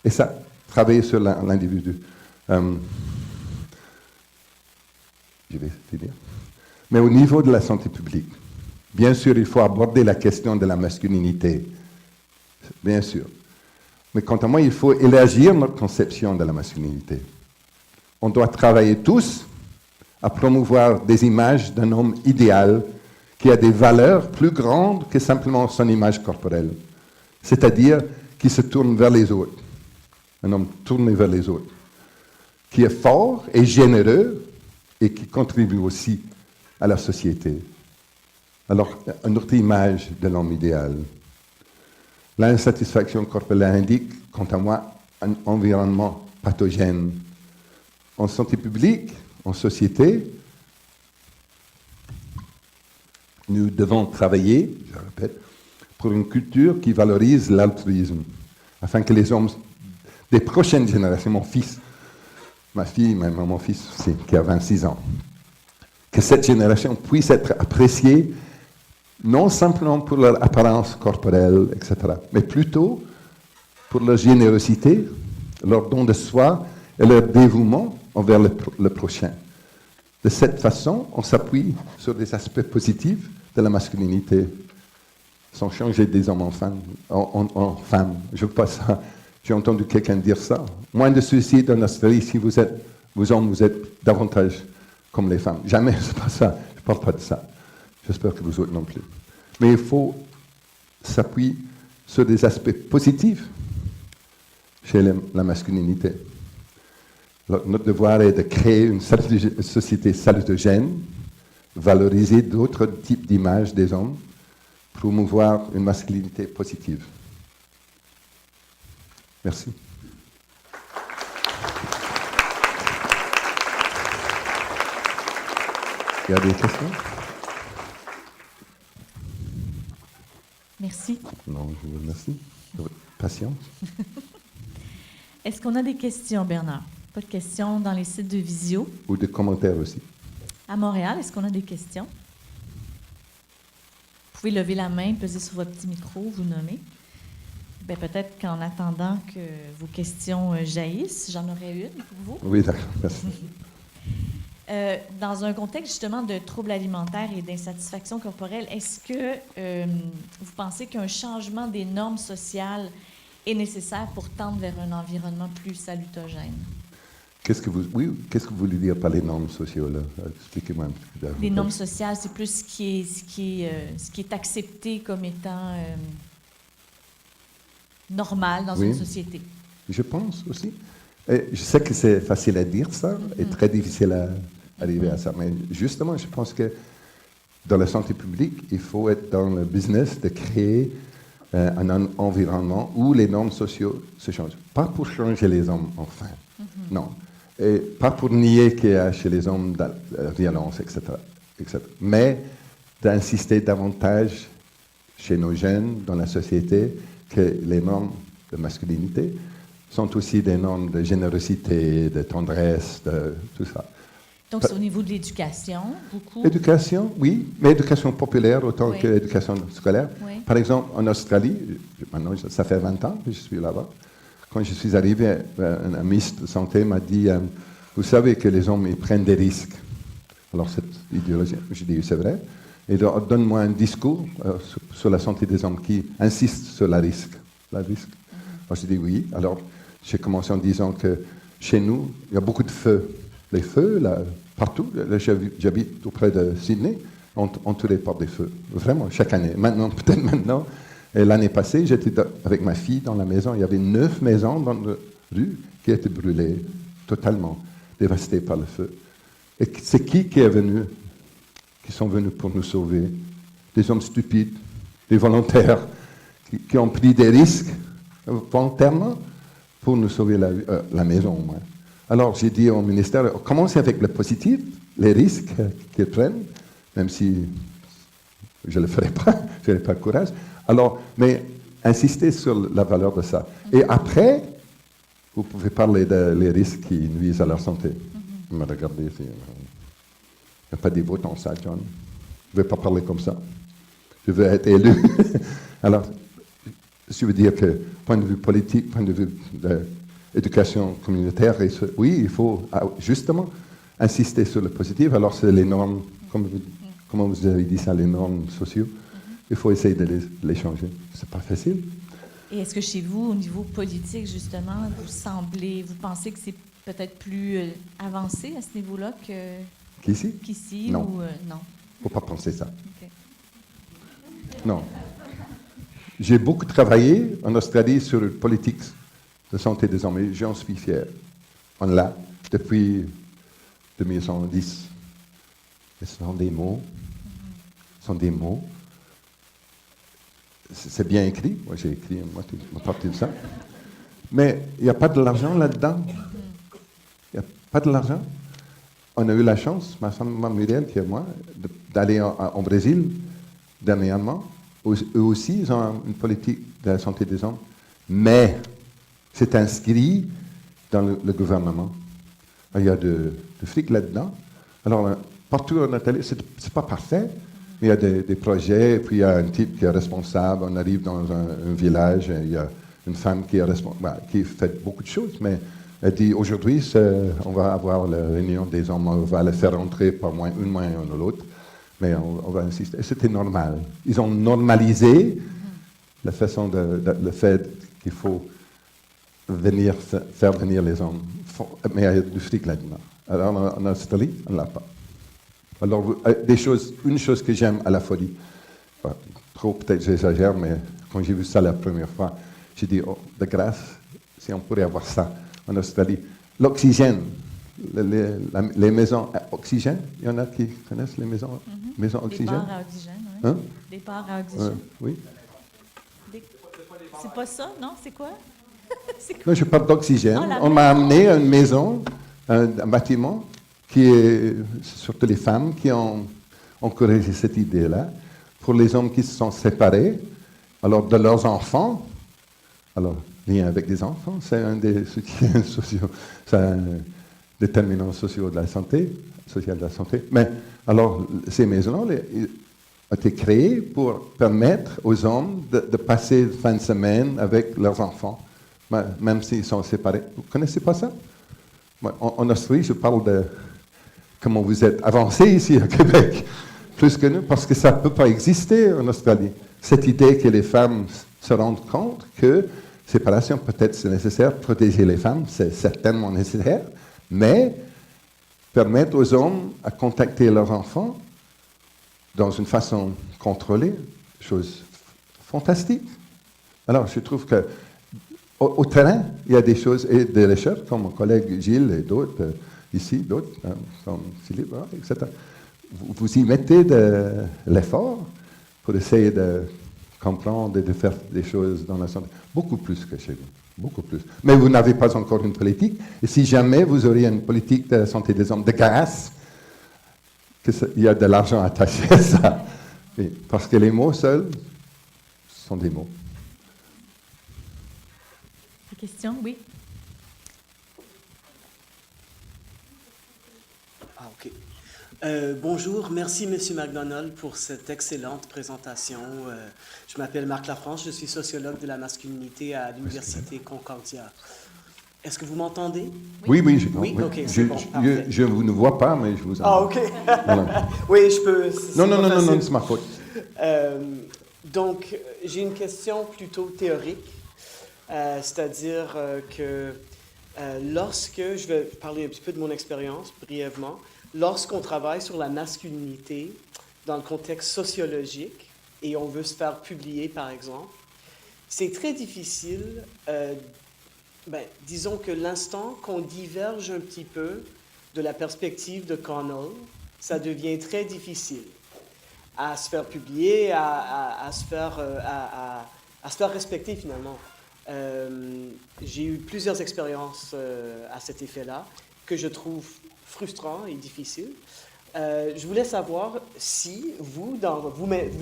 Et ça, travailler sur l'individu. Je vais finir. Mais au niveau de la santé publique, bien sûr, il faut aborder la question de la masculinité, bien sûr. Mais quant à moi, il faut élargir notre conception de la masculinité. On doit travailler tous à promouvoir des images d'un homme idéal qui a des valeurs plus grandes que simplement son image corporelle. C'est-à-dire qui se tourne vers les autres. Un homme tourné vers les autres. Qui est fort et généreux et qui contribue aussi à la société. Alors, une autre image de l'homme idéal. L'insatisfaction corporelle indique, quant à moi, un environnement pathogène. En santé publique, en société, nous devons travailler, je répète, pour une culture qui valorise l'altruisme, afin que les hommes des prochaines générations, mon fils, ma fille, même mon fils aussi, qui a 26 ans, que cette génération puisse être appréciée non simplement pour leur apparence corporelle, etc., mais plutôt pour leur générosité, leur don de soi et leur dévouement envers le prochain. De cette façon, on s'appuie sur des aspects positifs de la masculinité, sans changer des hommes en femmes. Je veux pas ça. J'ai entendu quelqu'un dire ça. Moins de suicides en Australie si vous hommes, vous êtes davantage comme les femmes. Jamais, c'est pas ça. Je parle pas de ça. J'espère que vous autres non plus. Mais il faut s'appuyer sur des aspects positifs chez la masculinité. Notre devoir est de créer une société salutogène, valoriser d'autres types d'images des hommes, promouvoir une masculinité positive. Merci. Il y a des questions?
Merci.
Non, je vous remercie de votre patience.
Est-ce qu'on a des questions, Bernard? Pas de questions dans les sites de visio.
Ou des commentaires aussi.
À Montréal, est-ce qu'on a des questions? Vous pouvez lever la main, peser sur votre petit micro, vous nommer. Bien, peut-être qu'en attendant que vos questions jaillissent, j'en aurais une pour vous.
Oui, d'accord, merci.
Dans un contexte justement de troubles alimentaires et d'insatisfaction corporelle, est-ce que vous pensez qu'un changement des normes sociales est nécessaire pour tendre vers un environnement plus salutogène?
Qu'est-ce que vous voulez dire par les normes sociales, là? Expliquez-moi un petit peu davantage.
Les normes sociales, c'est plus ce qui est accepté comme étant normal dans une société.
Je pense aussi. Et je sais que c'est facile à dire ça, et très difficile à arriver à ça. Mais justement, je pense que dans la santé publique, il faut être dans le business de créer un environnement où les normes sociales se changent. Pas pour changer les hommes, enfin. Non. Et pas pour nier qu'il y a chez les hommes de la violence, etc. Mais d'insister davantage chez nos jeunes, dans la société, que les normes de masculinité sont aussi des normes de générosité, de tendresse, de tout ça.
Donc, c'est au niveau de l'éducation, beaucoup?
Éducation, oui, mais éducation populaire autant que l'éducation scolaire.
Oui.
Par exemple, en Australie, maintenant, ça fait 20 ans que je suis là-bas. Quand je suis arrivé, un ministre de santé m'a dit, vous savez que les hommes, ils prennent des risques. Alors, cette idéologie, je dis, c'est vrai. Et donne-moi un discours sur la santé des hommes qui insiste sur la risque. La risque. Alors, je dis oui. Alors, j'ai commencé en disant que chez nous, il y a beaucoup de feux. Les feux, là, partout. Là, j'habite auprès de Sydney, entouré par des feux. Vraiment, chaque année. Maintenant, peut-être maintenant. Et l'année passée, j'étais avec ma fille dans la maison. Il y avait 9 maisons dans la rue qui étaient brûlées, totalement dévastées par le feu. Et c'est qui est venu, qui sont venus pour nous sauver? Des hommes stupides, des volontaires, qui ont pris des risques volontairement pour nous sauver la maison au moins. Alors j'ai dit au ministère, commencez avec le positif, les risques qu'ils prennent, même si je ne le ferai pas, je n'ai pas le courage. Alors, mais insistez sur la valeur de ça. Et après, vous pouvez parler des risques qui nuisent à leur santé. Vous me regardez ici. Il n'y a pas des votes en ça, John. Je ne veux pas parler comme ça. Je veux être élu. Alors, je veux dire que, point de vue politique, point de vue d'éducation communautaire, oui, il faut justement insister sur le positif. Alors, c'est les normes, comment vous avez dit ça, les normes sociaux. Il faut essayer de les changer. C'est pas facile.
Et est-ce que chez vous, au niveau politique, justement, vous pensez que c'est peut-être plus avancé à ce niveau-là qu'ici?
Non.
Non.
Il ne faut pas penser ça.
Okay.
Non. J'ai beaucoup travaillé en Australie sur la politique de santé des hommes et j'en suis fier. On l'a depuis 2010. Et ce sont des mots. Ce sont des mots. C'est bien écrit. Moi, j'ai écrit une partie de ça. Mais il n'y a pas de l'argent là-dedans. Il n'y a pas de l'argent. On a eu la chance, ma femme Muriel et moi, d'aller au Brésil dernièrement. Eux aussi, ils ont une politique de la santé des hommes. Mais c'est inscrit dans le gouvernement. Il y a de fric là-dedans. Alors, partout en Italie, c'est pas parfait. Il y a des projets, puis il y a un type qui est responsable. On arrive dans un village, et il y a une femme qui est responsable, qui fait beaucoup de choses, mais elle dit aujourd'hui, on va avoir la réunion des hommes, on va les faire entrer par une moyen ou l'autre, mais on va insister. Et c'était normal. Ils ont normalisé la façon le fait qu'il faut faire venir les hommes. Mais il y a du fric là-dedans. Alors en Australie, on ne l'a pas. Alors, une chose que j'aime à la folie, trop peut-être j'exagère, mais quand j'ai vu ça la première fois, j'ai dit, oh, de grâce, si on pourrait avoir ça en Australie. L'oxygène, les maisons à oxygène, il y en a qui connaissent les maisons oxygène?
Des bars à oxygène, oui.
Hein?
Des bars à oxygène.
Oui.
C'est pas ça, non? C'est quoi?
Non, je parle d'oxygène.
Oh,
on m'a amené à une maison, un bâtiment, qui est surtout les femmes qui ont encouragé cette idée-là, pour les hommes qui se sont séparés, alors de leurs enfants, alors lien avec des enfants, c'est un des soutiens sociaux, c'est un déterminant social de la santé, mais alors ces maisons-là ont été créées pour permettre aux hommes de passer la fin de semaine avec leurs enfants, même s'ils sont séparés. Vous ne connaissez pas ça? En Australie, je parle de comment vous êtes avancé ici à Québec, plus que nous, parce que ça ne peut pas exister en Australie. Cette idée que les femmes se rendent compte que séparation, peut-être c'est nécessaire, protéger les femmes, c'est certainement nécessaire, mais permettre aux hommes à contacter leurs enfants dans une façon contrôlée, chose fantastique. Alors, je trouve que au terrain, il y a des choses, et des recherches, comme mon collègue Gilles et d'autres, ici, d'autres, comme Philippe, etc. Vous y mettez de l'effort pour essayer de comprendre et de faire des choses dans la santé. Beaucoup plus que chez nous. Beaucoup plus. Mais vous n'avez pas encore une politique. Et si jamais vous auriez une politique de santé des hommes de grâce, il y a de l'argent attaché à ça. Et parce que les mots seuls sont des mots.
Des questions? Oui.
Ah, OK. Bonjour, merci Monsieur McDonald pour cette excellente présentation. Je m'appelle Marc Lafrance, je suis sociologue de la masculinité à l'Université Concordia. Est-ce que vous m'entendez?
Oui, oui,
Oui, ok, c'est bon, parfait.
je vous ne vois pas, mais je vous entends.
Ah, ok.
Voilà.
Oui, je peux.
Non, c'est ma faute.
Donc, j'ai une question plutôt théorique, c'est-à-dire que lorsque, je vais parler un petit peu de mon expérience brièvement, lorsqu'on travaille sur la masculinité dans le contexte sociologique et on veut se faire publier, par exemple, c'est très difficile. Disons que l'instant qu'on diverge un petit peu de la perspective de Connell, ça devient très difficile à se faire publier, à se faire respecter finalement. J'ai eu plusieurs expériences à cet effet-là que je trouve frustrant et difficile. Je voulais savoir si vous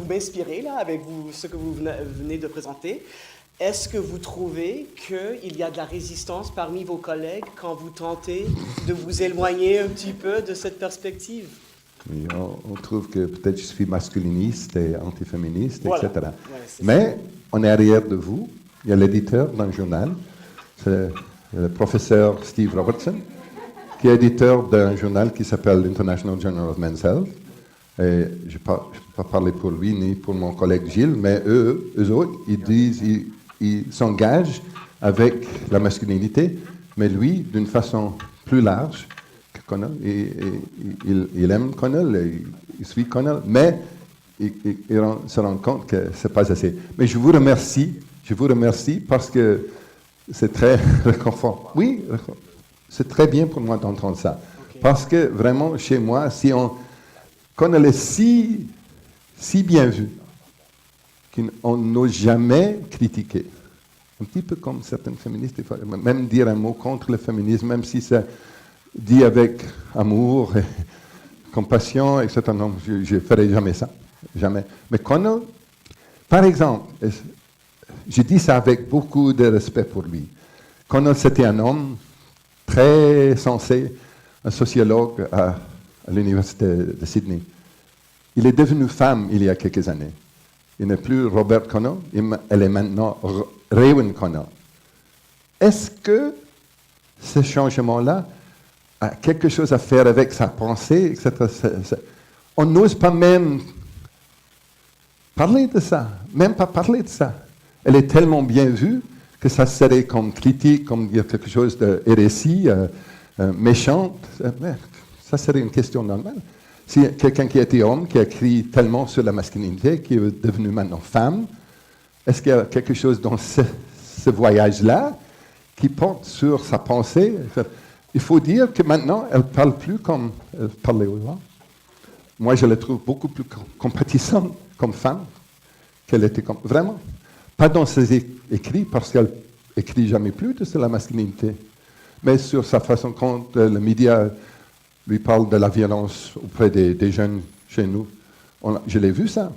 m'inspirez là avec ce que vous venez de présenter. Est-ce que vous trouvez qu'il y a de la résistance parmi vos collègues quand vous tentez de vous éloigner un petit peu de cette perspective?
Oui, on trouve que peut-être je suis masculiniste et antiféministe,
voilà.
etc.
Ouais,
mais on est arrière de vous. Il y a l'éditeur d'un journal, c'est le professeur Steve Robertson, qui est éditeur d'un journal qui s'appelle l'International Journal of Men's Health. Et je ne peux pas parler pour lui ni pour mon collègue Gilles, mais eux autres, ils disent, ils s'engagent avec la masculinité, mais lui, d'une façon plus large que Connell. Il aime Connell, il suit Connell, mais il se rend compte que ce n'est pas assez. Mais je vous remercie parce que c'est très réconfortant. Oui, c'est très bien pour moi d'entendre ça. Okay. Parce que vraiment, chez moi, Connell est si bien vu qu'on n'ose jamais critiquer. Un petit peu comme certaines féministes, même dire un mot contre le féminisme, même si c'est dit avec amour et compassion, etc. Non, je ne ferai jamais ça. Jamais. Mais Connell, par exemple, je dis ça avec beaucoup de respect pour lui. Connell, c'était un homme très sensé, un sociologue à l'Université de Sydney. Il est devenu femme il y a quelques années. Il n'est plus Robert Connell, elle est maintenant Raewyn Connell. Est-ce que ce changement-là a quelque chose à faire avec sa pensée, etc. On n'ose pas même parler de ça, même pas parler de ça. Elle est tellement bien vue que ça serait comme critique, comme dire quelque chose de hérésie, méchante. Ça serait une question normale. Si quelqu'un qui était homme, qui a écrit tellement sur la masculinité, qui est devenu maintenant femme, est-ce qu'il y a quelque chose dans ce voyage-là qui porte sur sa pensée? Il faut dire que maintenant, elle ne parle plus comme elle parlait avant. Moi, je la trouve beaucoup plus compatissante comme femme qu'elle était comme... Vraiment. Pas dans ses écrits, parce qu'elle écrit jamais plus sur la masculinité, mais sur sa façon quand le média lui parle de la violence auprès des jeunes chez nous. Je l'ai vu ça.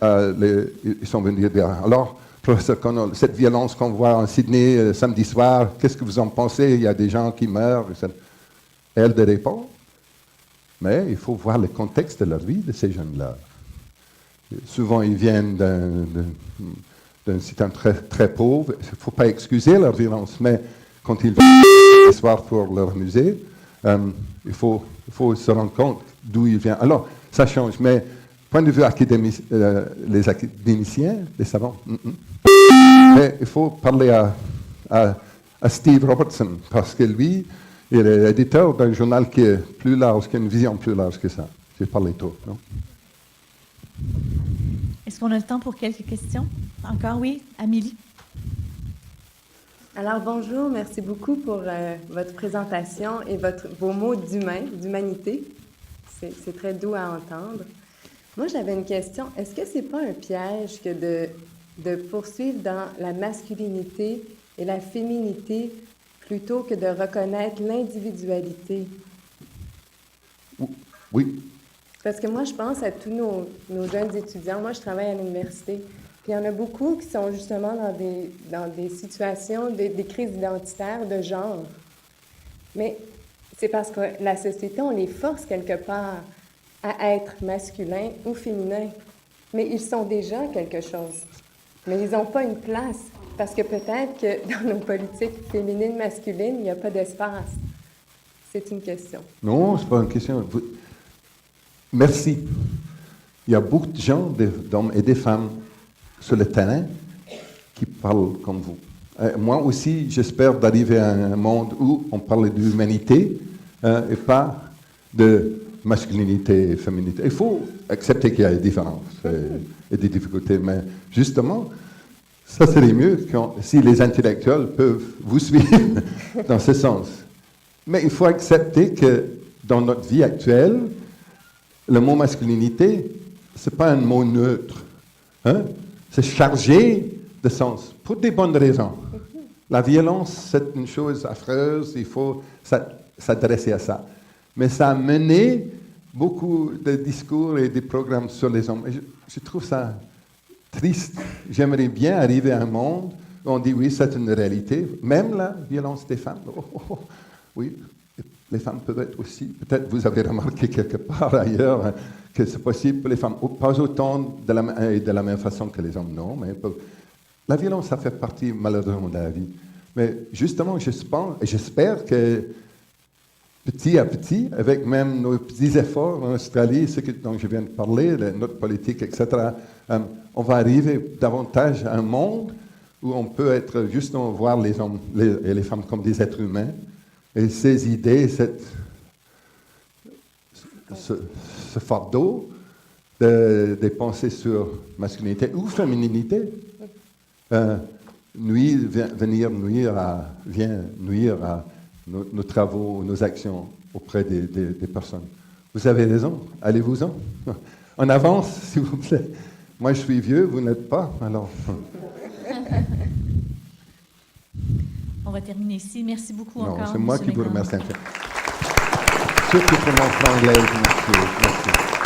Ils sont venus dire, alors, professeur Connell, cette violence qu'on voit en Sydney samedi soir, qu'est-ce que vous en pensez? Il y a des gens qui meurent. Elle de répondre. Mais il faut voir le contexte de la vie de ces jeunes-là. Souvent, ils viennent d'un système très, très pauvre. Il ne faut pas excuser leur violence, mais quand ils viennent le soir pour leur musée, il faut se rendre compte d'où ils viennent. Alors, ça change, mais point de vue académique, les académiciens, les savants, mais il faut parler à Steve Robertson, parce que lui, il est éditeur d'un journal qui est plus large, qui a une vision plus large que ça. J'ai parlé tôt, non?
Est-ce qu'on a le temps pour quelques questions? Encore, oui, Amélie.
Alors, bonjour, merci beaucoup pour votre présentation et vos mots d'humanité. C'est très doux à entendre. Moi, j'avais une question. Est-ce que c'est pas un piège que de poursuivre dans la masculinité et la féminité plutôt que de reconnaître l'individualité?
Oui.
Parce que moi, je pense à tous nos jeunes étudiants. Moi, je travaille à l'université. Puis il y en a beaucoup qui sont justement dans des situations, des crises identitaires de genre. Mais c'est parce que la société, on les force quelque part à être masculins ou féminins. Mais ils sont déjà quelque chose. Mais ils n'ont pas une place. Parce que peut-être que dans nos politiques féminines, masculines, il n'y a pas d'espace. C'est une question.
Non, ce n'est pas une question. Merci. Il y a beaucoup de gens, d'hommes et de femmes sur le terrain qui parlent comme vous. Moi aussi, j'espère d'arriver à un monde où on parle d'humanité et pas de masculinité et féminité. Il faut accepter qu'il y a des différences et des difficultés, mais justement, ça serait mieux si les intellectuels peuvent vous suivre dans ce sens. Mais il faut accepter que dans notre vie actuelle, le mot masculinité, ce n'est pas un mot neutre. Hein? C'est chargé de sens, pour des bonnes raisons. La violence, c'est une chose affreuse, il faut s'adresser à ça. Mais ça a mené beaucoup de discours et de programmes sur les hommes. Et je trouve ça triste. J'aimerais bien arriver à un monde où on dit oui, c'est une réalité. Même la violence des femmes. Oui, les femmes peuvent être aussi. Peut-être vous avez remarqué quelque part ailleurs hein, que c'est possible pour les femmes. Pas autant de la même façon que les hommes, non. Mais la violence, ça fait partie malheureusement de la vie. Mais justement, j'espère que petit à petit, avec même nos petits efforts en Australie, ce dont je viens de parler, notre politique, etc., on va arriver davantage à un monde où on peut être justement voir les hommes et les femmes comme des êtres humains. Et ces idées, ce fardeau des pensées sur masculinité ou féminité, vient nuire à nos travaux, nos actions auprès des personnes. Vous avez raison, allez-vous-en. En avance, s'il vous plaît. Moi, je suis vieux, vous n'êtes pas, alors...
On va terminer ici. Merci beaucoup encore.
Non, c'est moi qui vous
McDonald.
remercie. Surtout pour mon franglais, merci.